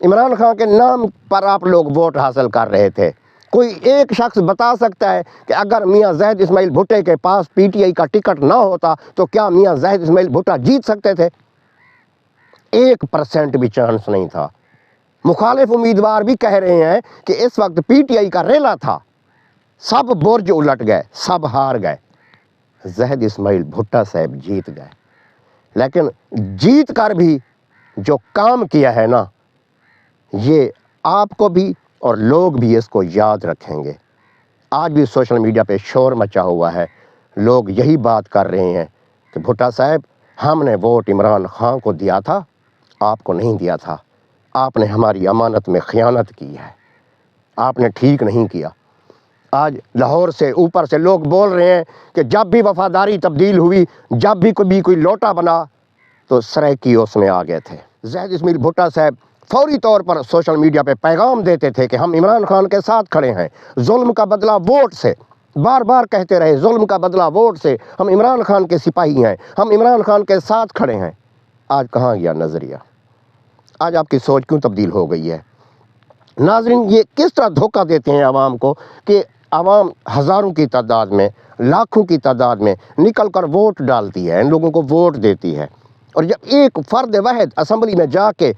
عمران خان کے نام پر آپ لوگ ووٹ حاصل کر رہے تھے۔ کوئی ایک شخص بتا سکتا ہے کہ اگر میاں زاہد اسماعیل بھٹے کے پاس پی ٹی آئی کا ٹکٹ نہ ہوتا تو کیا میاں زاہد اسماعیل بھٹا جیت سکتے تھے؟ 1% بھی چانس نہیں تھا۔ مخالف امیدوار بھی کہہ رہے ہیں کہ اس وقت پی ٹی آئی کا ریلا تھا، سب برج الٹ گئے، سب ہار گئے، زاہد اسماعیل بھٹا صاحب جیت گئے۔ لیکن جیت کر بھی جو کام کیا ہے نا، یہ آپ کو بھی اور لوگ بھی اس کو یاد رکھیں گے۔ آج بھی سوشل میڈیا پہ شور مچا ہوا ہے، لوگ یہی بات کر رہے ہیں کہ بھٹا صاحب ہم نے ووٹ عمران خان کو دیا تھا، آپ کو نہیں دیا تھا، آپ نے ہماری امانت میں خیانت کی ہے، آپ نے ٹھیک نہیں کیا۔ آج لاہور سے اوپر سے لوگ بول رہے ہیں کہ جب بھی وفاداری تبدیل ہوئی، جب بھی کوئی لوٹا بنا تو سرائکی اس میں آ گئے تھے۔ زاہد اسماعیل بھٹا صاحب فوری طور پر سوشل میڈیا پہ پیغام دیتے تھے کہ ہم عمران خان کے ساتھ کھڑے ہیں، ظلم کا بدلہ ووٹ سے، بار بار کہتے رہے ظلم کا بدلہ ووٹ سے، ہم عمران خان کے سپاہی ہیں، ہم عمران خان کے ساتھ کھڑے ہیں۔ آج کہاں گیا نظریہ؟ آج آپ کی سوچ کیوں تبدیل ہو گئی ہے؟ ناظرین، یہ کس طرح دھوکہ دیتے ہیں عوام کو کہ عوام ہزاروں کی تعداد میں، لاکھوں کی تعداد میں نکل کر ووٹ ڈالتی ہے، ان لوگوں کو ووٹ دیتی ہے، اور جب ایک فرد واحد اسمبلی میں جا کے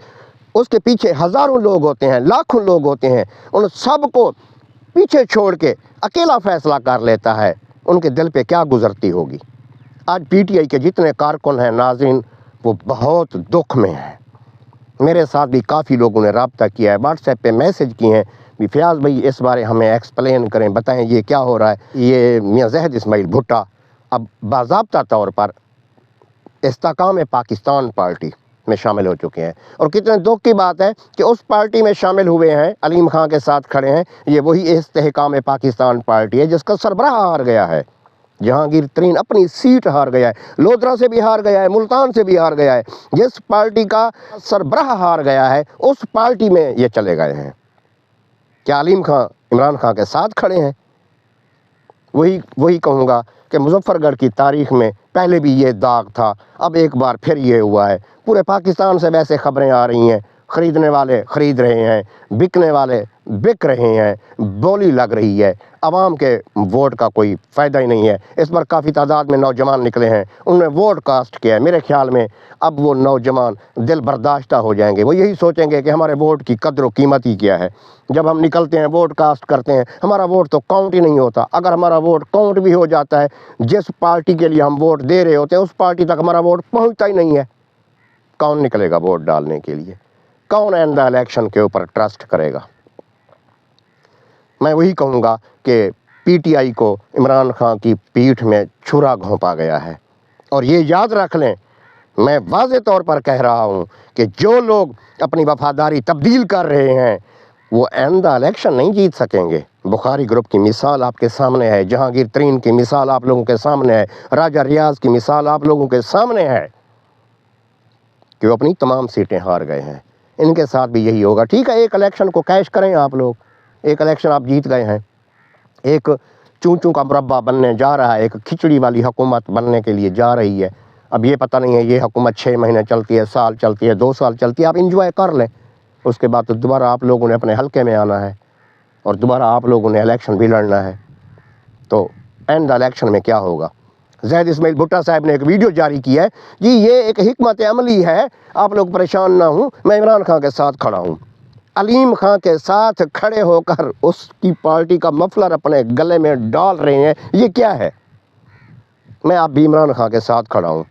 اس کے پیچھے ہزاروں لوگ ہوتے ہیں، لاکھوں لوگ ہوتے ہیں، ان سب کو پیچھے چھوڑ کے اکیلا فیصلہ کر لیتا ہے، ان کے دل پہ کیا گزرتی ہوگی؟ آج پی ٹی آئی کے جتنے کارکن ہیں ناظرین، وہ بہت دکھ میں ہیں۔ میرے ساتھ بھی کافی لوگوں نے رابطہ کیا ہے، واٹس ایپ پہ میسج کیے ہیں بھی فیاض بھائی اس بارے ہمیں ایکسپلین کریں، بتائیں یہ کیا ہو رہا ہے۔ یہ میاں زاہد اسماعیل بھٹا اب باضابطہ طور پر استحکام پاکستان پارٹی میں شامل ہو چکے ہیں، اور کتنے دکھ کی بات ہے کہ اس پارٹی میں شامل ہوئے ہیں، علیم خان کے ساتھ کھڑے ہیں، یہ وہی استحکام پاکستان پارٹی ہے جس کا سربراہ ہار گیا ہے، جہانگیر ترین اپنی سیٹ ہار گیا ہے، لودھرا سے بھی ہار گیا ہے، ملتان سے بھی ہار گیا ہے۔ جس پارٹی کا سربراہ ہار گیا ہے اس پارٹی میں یہ چلے گئے ہیں۔ کیا علیم خان عمران خان کے ساتھ کھڑے ہیں؟ وہی کہوں گا کہ مظفر گڑھ کی تاریخ میں پہلے بھی یہ داغ تھا، اب ایک بار پھر یہ ہوا ہے۔ پورے پاکستان سے ویسے خبریں آ رہی ہیں، خریدنے والے خرید رہے ہیں، بکنے والے بک رہے ہیں، بولی لگ رہی ہے، عوام کے ووٹ کا کوئی فائدہ ہی نہیں ہے۔ اس پر کافی تعداد میں نوجوان نکلے ہیں، انہوں نے ووٹ کاسٹ کیا ہے۔ میرے خیال میں اب وہ نوجوان دل برداشتہ ہو جائیں گے، وہ یہی سوچیں گے کہ ہمارے ووٹ کی قدر و قیمت ہی کیا ہے۔ جب ہم نکلتے ہیں ووٹ کاسٹ کرتے ہیں، ہمارا ووٹ تو کاؤنٹ ہی نہیں ہوتا۔ اگر ہمارا ووٹ کاؤنٹ بھی ہو جاتا ہے، جس پارٹی کے لیے ہم ووٹ دے رہے ہوتے ہیں اس پارٹی تک ہمارا ووٹ پہنچتا ہی نہیں ہے۔ کون نکلے گا ووٹ ڈالنے کے لیے؟ کون آئندہ الیکشن کے اوپر ٹرسٹ کرے گا؟ میں وہی کہوں گا کہ پی ٹی آئی کو عمران خان کی پیٹھ میں چھرا گھونپا گیا ہے، اور یہ یاد رکھ لیں، میں واضح طور پر کہہ رہا ہوں کہ جو لوگ اپنی وفاداری تبدیل کر رہے ہیں وہ آئندہ الیکشن نہیں جیت سکیں گے۔ بخاری گروپ کی مثال آپ کے سامنے ہے، جہانگیر ترین کی مثال آپ لوگوں کے سامنے ہے، راجہ ریاض کی مثال آپ لوگوں کے سامنے ہے کہ وہ اپنی تمام سیٹیں ہار گئے ہیں۔ ان کے ساتھ بھی یہی ہوگا۔ ٹھیک ہے، ایک الیکشن کو کیش کریں آپ لوگ، ایک الیکشن آپ جیت گئے ہیں، ایک چون کا مربع بننے جا رہا ہے، ایک کھچڑی والی حکومت بننے کے لیے جا رہی ہے۔ اب یہ پتہ نہیں ہے یہ حکومت 6 مہینے چلتی ہے، سال چلتی ہے، 2 سال چلتی ہے، آپ انجوائے کر لیں، اس کے بعد تو دوبارہ آپ لوگوں نے اپنے حلقے میں آنا ہے اور دوبارہ آپ لوگوں نے الیکشن بھی لڑنا ہے۔ تو اینڈ الیکشن میں کیا ہوگا؟ زاہد اسماعیل بھٹا صاحب نے ایک ویڈیو جاری کی ہے، جی یہ ایک حکمت عملی ہے، آپ لوگ پریشان نہ ہوں، میں عمران خان کے ساتھ کھڑا ہوں۔ علیم خان کے ساتھ کھڑے ہو کر اس کی پارٹی کا مفلر اپنے گلے میں ڈال رہے ہیں، یہ کیا ہے؟ میں اب بھی عمران خان کے ساتھ کھڑا ہوں۔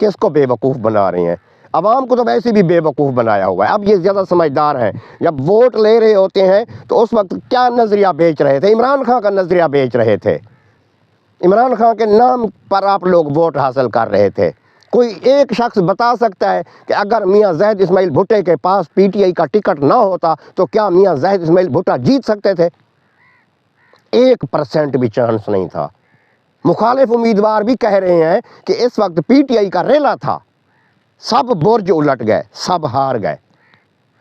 کس کو بے وقوف بنا رہے ہیں؟ عوام کو تو ویسے بھی بے وقوف بنایا ہوا ہے، اب یہ زیادہ سمجھدار ہیں۔ جب ووٹ لے رہے ہوتے ہیں تو اس وقت کیا نظریہ بیچ رہے تھے؟ عمران خان کا نظریہ بیچ رہے تھے، عمران خان کے نام پر آپ لوگ ووٹ حاصل کر رہے تھے۔ کوئی ایک شخص بتا سکتا ہے کہ اگر میاں زاہد اسماعیل بھٹے کے پاس پی ٹی آئی کا ٹکٹ نہ ہوتا تو کیا میاں زاہد اسماعیل بھٹا جیت سکتے تھے؟ 1% بھی چانس نہیں تھا۔ مخالف امیدوار بھی کہہ رہے ہیں کہ اس وقت پی ٹی آئی کا ریلا تھا، سب برج الٹ گئے، سب ہار گئے،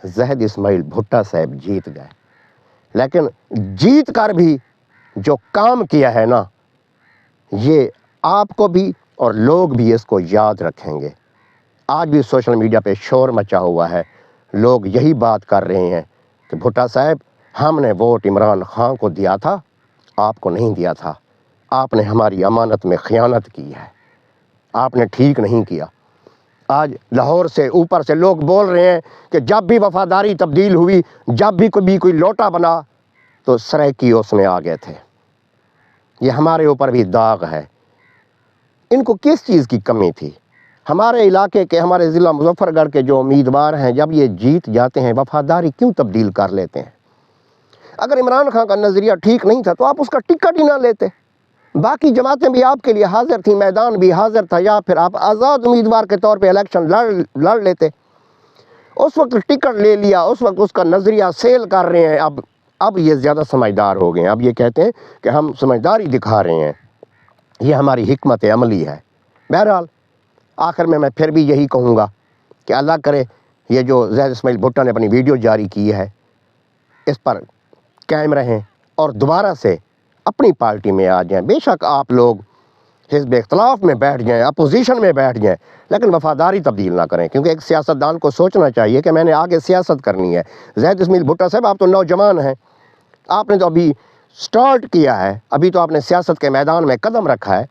زاہد اسماعیل بھٹا صاحب جیت گئے۔ لیکن جیت کر بھی جو کام کیا ہے نا، یہ آپ کو بھی اور لوگ بھی اس کو یاد رکھیں گے۔ آج بھی سوشل میڈیا پہ شور مچا ہوا ہے، لوگ یہی بات کر رہے ہیں کہ بھٹا صاحب ہم نے ووٹ عمران خان کو دیا تھا، آپ کو نہیں دیا تھا، آپ نے ہماری امانت میں خیانت کی ہے، آپ نے ٹھیک نہیں کیا۔ آج لاہور سے اوپر سے لوگ بول رہے ہیں کہ جب بھی وفاداری تبدیل ہوئی، جب بھی کوئی لوٹا بنا تو سرائکی اس میں آ گئے تھے۔ یہ ہمارے اوپر بھی داغ ہے۔ ان کو کس چیز کی کمی تھی؟ ہمارے علاقے کے، ہمارے ضلع مظفر گڑھ کے جو امیدوار ہیں، جب یہ جیت جاتے ہیں وفاداری کیوں تبدیل کر لیتے ہیں؟ اگر عمران خان کا نظریہ ٹھیک نہیں تھا تو آپ اس کا ٹکٹ ہی نہ لیتے۔ باقی جماعتیں بھی آپ کے لیے حاضر تھیں، میدان بھی حاضر تھا، یا پھر آپ آزاد امیدوار کے طور پہ الیکشن لڑ لیتے۔ اس وقت ٹکٹ لے لیا، اس وقت اس کا نظریہ سیل کر رہے ہیں۔ اب یہ زیادہ سمجھدار ہو گئے ہیں، اب یہ کہتے ہیں کہ ہم سمجھداری دکھا رہے ہیں، یہ ہماری حکمت عملی ہے۔ بہرحال آخر میں پھر بھی یہی کہوں گا کہ اللہ کرے یہ جو زید اسماعیل بھٹا نے اپنی ویڈیو جاری کی ہے اس پر قائم رہیں اور دوبارہ سے اپنی پارٹی میں آ جائیں۔ بے شک آپ لوگ حزب اختلاف میں بیٹھ جائیں، اپوزیشن میں بیٹھ جائیں، لیکن وفاداری تبدیل نہ کریں، کیونکہ ایک سیاستدان کو سوچنا چاہیے کہ میں نے آگے سیاست کرنی ہے۔ زید اسماعیل بھٹا صاحب، آپ تو نوجوان ہیں، آپ نے تو ابھی سٹارٹ کیا ہے، ابھی تو آپ نے سیاست کے میدان میں قدم رکھا ہے،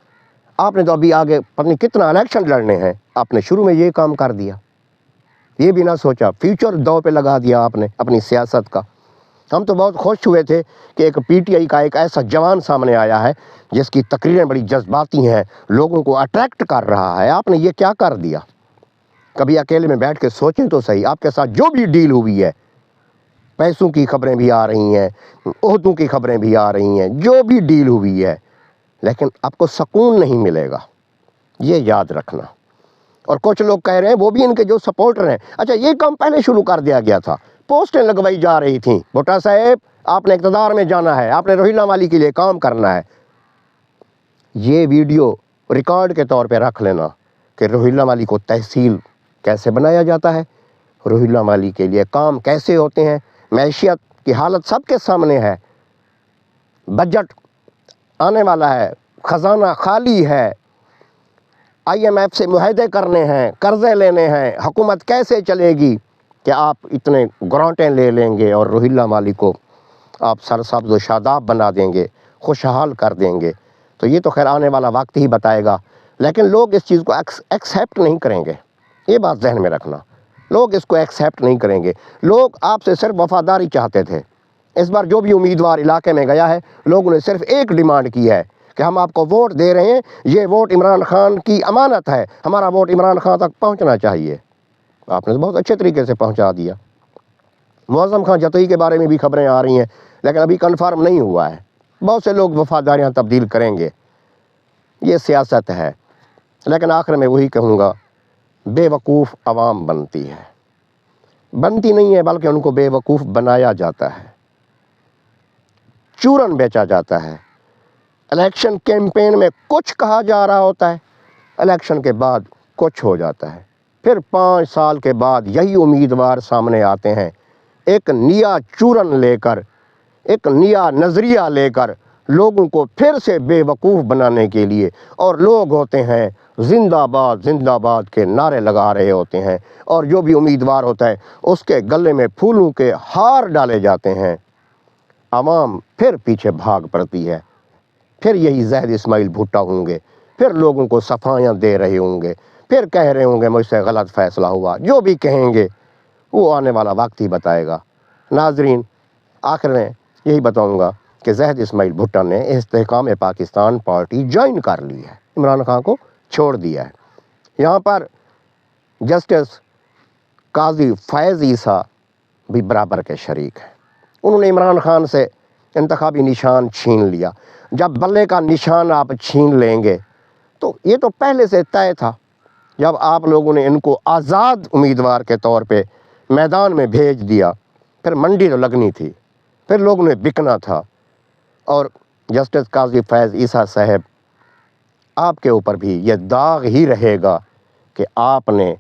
آپ نے تو ابھی آگے پتہ نہیں کتنا الیکشن لڑنے ہیں، آپ نے شروع میں یہ کام کر دیا، یہ بھی نہ سوچا، فیوچر دو پہ لگا دیا آپ نے اپنی سیاست کا۔ ہم تو بہت خوش ہوئے تھے کہ ایک پی ٹی آئی کا ایک ایسا جوان سامنے آیا ہے جس کی تقریریں بڑی جذباتی ہیں، لوگوں کو اٹریکٹ کر رہا ہے۔ آپ نے یہ کیا کر دیا؟ کبھی اکیلے میں بیٹھ کے سوچیں تو صحیح، آپ کے ساتھ جو بھی ڈیل ہوئی ہے، پیسوں کی خبریں بھی آ رہی ہیں، عہدوں کی خبریں بھی آ رہی ہیں، جو بھی ڈیل ہوئی ہے، لیکن آپ کو سکون نہیں ملے گا، یہ یاد رکھنا۔ اور کچھ لوگ کہہ رہے ہیں، وہ بھی ان کے جو سپورٹر ہیں، اچھا یہ کام پہلے شروع کر دیا گیا تھا، پوسٹیں لگوائی جا رہی تھیں، بھٹا صاحب آپ نے اقتدار میں جانا ہے، آپ نے روہیلہ مالی کے لیے کام کرنا ہے۔ یہ ویڈیو ریکارڈ کے طور پہ رکھ لینا کہ روہیلہ مالی کو تحصیل کیسے بنایا جاتا ہے، روہیلہ مالی کے لیے کام کیسے ہوتے ہیں، معیشت کی حالت سب کے سامنے ہے، بجٹ آنے والا ہے، خزانہ خالی ہے، آئی ایم ایف سے معاہدے کرنے ہیں، قرضے لینے ہیں، حکومت کیسے چلے گی کہ آپ اتنے گرانٹیں لے لیں گے اور روہیلہ مالی کو آپ سرسبز و شاداب بنا دیں گے، خوشحال کر دیں گے؟ تو یہ تو خیر آنے والا وقت ہی بتائے گا، لیکن لوگ اس چیز کو ایکسیپٹ نہیں کریں گے، یہ بات ذہن میں رکھنا، لوگ اس کو ایکسیپٹ نہیں کریں گے۔ لوگ آپ سے صرف وفاداری چاہتے تھے۔ اس بار جو بھی امیدوار علاقے میں گیا ہے، لوگوں نے صرف ایک ڈیمانڈ کی ہے کہ ہم آپ کو ووٹ دے رہے ہیں، یہ ووٹ عمران خان کی امانت ہے، ہمارا ووٹ عمران خان تک پہنچنا چاہیے۔ آپ نے بہت اچھے طریقے سے پہنچا دیا۔ معظم خان جتوئی کے بارے میں بھی خبریں آ رہی ہیں، لیکن ابھی کنفرم نہیں ہوا ہے۔ بہت سے لوگ وفاداریاں تبدیل کریں گے، یہ سیاست ہے، لیکن آخر میں وہی کہوں گا، بے وقوف عوام بنتی ہے، بنتی نہیں ہے بلکہ ان کو بے وقوف بنایا جاتا ہے، چورن بیچا جاتا ہے۔ الیکشن کیمپین میں کچھ کہا جا رہا ہوتا ہے، الیکشن کے بعد کچھ ہو جاتا ہے، پھر 5 سال کے بعد یہی امیدوار سامنے آتے ہیں ایک نیا چورن لے کر، ایک نیا نظریہ لے کر، لوگوں کو پھر سے بے وقوف بنانے کے لیے، اور لوگ ہوتے ہیں زندہ باد کے نعرے لگا رہے ہوتے ہیں، اور جو بھی امیدوار ہوتا ہے اس کے گلے میں پھولوں کے ہار ڈالے جاتے ہیں۔ عوام پھر پیچھے بھاگ پڑتی ہے، پھر یہی زید اسماعیل بھٹا ہوں گے، پھر لوگوں کو صفائیاں دے رہے ہوں گے، پھر کہہ رہے ہوں گے مجھ سے غلط فیصلہ ہوا، جو بھی کہیں گے وہ آنے والا وقت ہی بتائے گا۔ ناظرین، آخر میں یہی بتاؤں گا کہ زید اسماعیل بھٹا نے استحکام پاکستان پارٹی جوائن کر لی ہے، عمران خان کو چھوڑ دیا ہے۔ یہاں پر جسٹس قاضی فیض عیسیٰ بھی برابر کے شریک ہیں، انہوں نے عمران خان سے انتخابی نشان چھین لیا۔ جب بلے کا نشان آپ چھین لیں گے تو یہ تو پہلے سے طے تھا، جب آپ لوگوں نے ان کو آزاد امیدوار کے طور پہ میدان میں بھیج دیا، پھر منڈی تو لگنی تھی، پھر لوگوں نے بکنا تھا۔ اور جسٹس قاضی فیض عیسیٰ صاحب، آپ کے اوپر بھی یہ داغ ہی رہے گا کہ آپ نے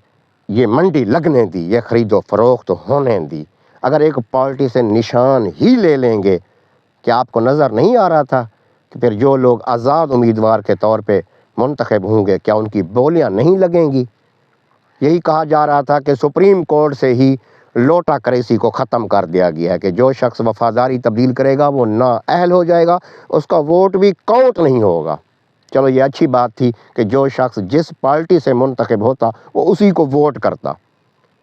یہ منڈی لگنے دی، یہ خرید و فروخت ہونے دی۔ اگر ایک پارٹی سے نشان ہی لے لیں گے، کہ آپ کو نظر نہیں آ رہا تھا کہ پھر جو لوگ آزاد امیدوار کے طور پہ منتخب ہوں گے کیا ان کی بولیاں نہیں لگیں گی؟ یہی کہا جا رہا تھا کہ سپریم کورٹ سے ہی لوٹا کریسی کو ختم کر دیا گیا ہے کہ جو شخص وفاداری تبدیل کرے گا وہ نااہل ہو جائے گا، اس کا ووٹ بھی کاؤنٹ نہیں ہوگا۔ چلو یہ اچھی بات تھی کہ جو شخص جس پارٹی سے منتخب ہوتا وہ اسی کو ووٹ کرتا،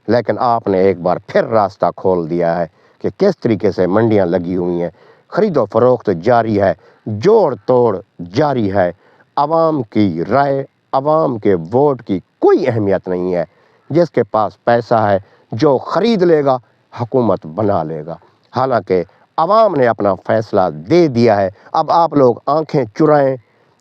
لیکن آپ نے ایک بار پھر راستہ کھول دیا ہے کہ کس طریقے سے منڈیاں لگی ہوئی ہیں، خرید و فروخت جاری ہے، جوڑ توڑ جاری ہے، عوام کی رائے، عوام کے ووٹ کی کوئی اہمیت نہیں ہے۔ جس کے پاس پیسہ ہے جو خرید لے گا، حکومت بنا لے گا۔ حالانکہ عوام نے اپنا فیصلہ دے دیا ہے، اب آپ لوگ آنکھیں چرائیں،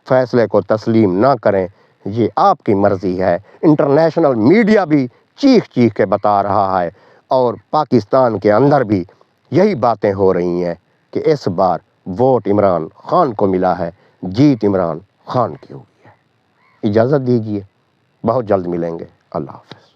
فیصلے کو تسلیم نہ کریں، یہ آپ کی مرضی ہے۔ انٹرنیشنل میڈیا بھی چیخ چیخ کے بتا رہا ہے اور پاکستان کے اندر بھی یہی باتیں ہو رہی ہیں کہ اس بار ووٹ عمران خان کو ملا ہے، جیت عمران خان کی ہوئی ہے۔ اجازت دیجیے، بہت جلد ملیں گے۔ اللہ حافظ۔